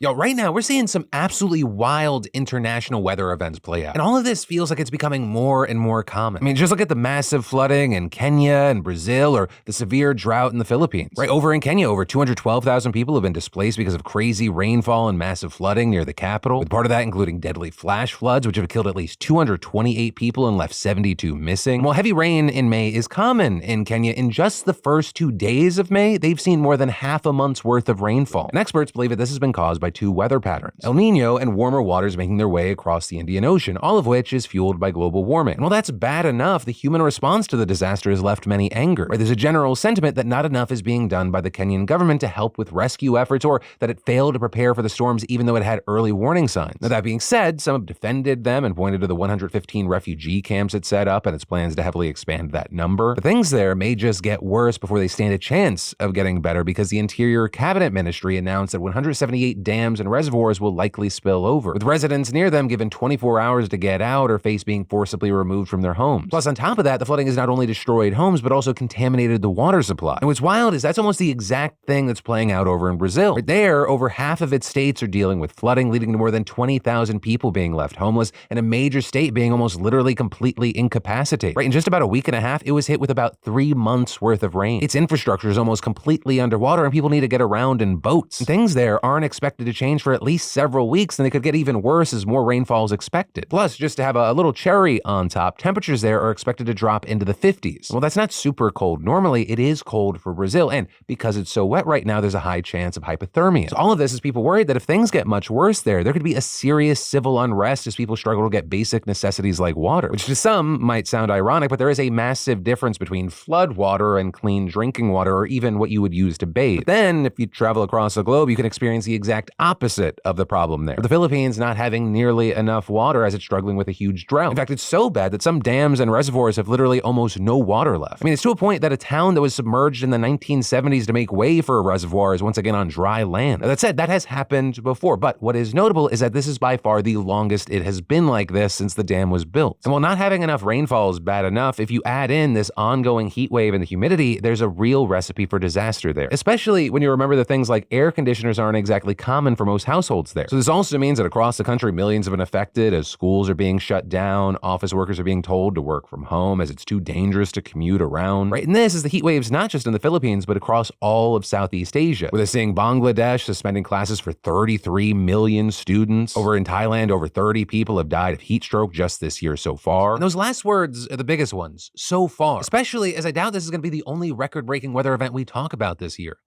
Yo, right now, we're seeing some absolutely wild international weather events play out. And all of this feels like it's becoming more and more common. I mean, just look at the massive flooding in Kenya and Brazil, or the severe drought in the Philippines. Right over in Kenya, over 212,000 people have been displaced because of crazy rainfall and massive flooding near the capital, with part of that including deadly flash floods, which have killed at least 228 people and left 72 missing. While heavy rain in May is common in Kenya, in just the first 2 days of May, they've seen more than half a month's worth of rainfall. And experts believe that this has been caused by two weather patterns: El Nino and warmer waters making their way across the Indian Ocean, all of which is fueled by global warming. And while that's bad enough, the human response to the disaster has left many angered. There's a general sentiment that not enough is being done by the Kenyan government to help with rescue efforts, or that it failed to prepare for the storms even though it had early warning signs. Now, that being said, some have defended them and pointed to the 115 refugee camps it set up and its plans to heavily expand that number. But things there may just get worse before they stand a chance of getting better, because the Interior Cabinet Ministry announced that 178 dams and reservoirs will likely spill over, with residents near them given 24 hours to get out or face being forcibly removed from their homes. Plus, on top of that, the flooding has not only destroyed homes, but also contaminated the water supply. And what's wild is that's almost the exact thing that's playing out over in Brazil. Right there, over half of its states are dealing with flooding, leading to more than 20,000 people being left homeless, and a major state being almost literally completely incapacitated. Right, in just about a week and a half, it was hit with about 3 months worth of rain. Its infrastructure is almost completely underwater, and people need to get around in boats. And things there aren't expected to change for at least several weeks, and they could get even worse as more rainfall is expected. Plus, just to have a little cherry on top, temperatures there are expected to drop into the 50s. Well, that's not super cold. Normally, it is cold for Brazil, and because it's so wet right now, there's a high chance of hypothermia. So all of this is people worried that if things get much worse there could be a serious civil unrest as people struggle to get basic necessities like water, which to some might sound ironic, but there is a massive difference between flood water and clean drinking water, or even what you would use to bathe. But then, if you travel across the globe, you can experience the exact opposite of the problem there. The Philippines not having nearly enough water as it's struggling with a huge drought. In fact, it's so bad that some dams and reservoirs have literally almost no water left. I mean, it's to a point that a town that was submerged in the 1970s to make way for a reservoir is once again on dry land. Now, that said, that has happened before, but what is notable is that this is by far the longest it has been like this since the dam was built. And while not having enough rainfall is bad enough, if you add in this ongoing heat wave and the humidity, there's a real recipe for disaster there, especially when you remember that things like air conditioners aren't exactly common for most households there. So this also means that across the country, millions have been affected as schools are being shut down, office workers are being told to work from home as it's too dangerous to commute around. Right, and this is the heat waves not just in the Philippines, but across all of Southeast Asia, where they're seeing Bangladesh suspending classes for 33 million students. Over in Thailand, over 30 people have died of heat stroke just this year so far. And those last words are the biggest ones, so far, especially as I doubt this is going to be the only record-breaking weather event we talk about this year.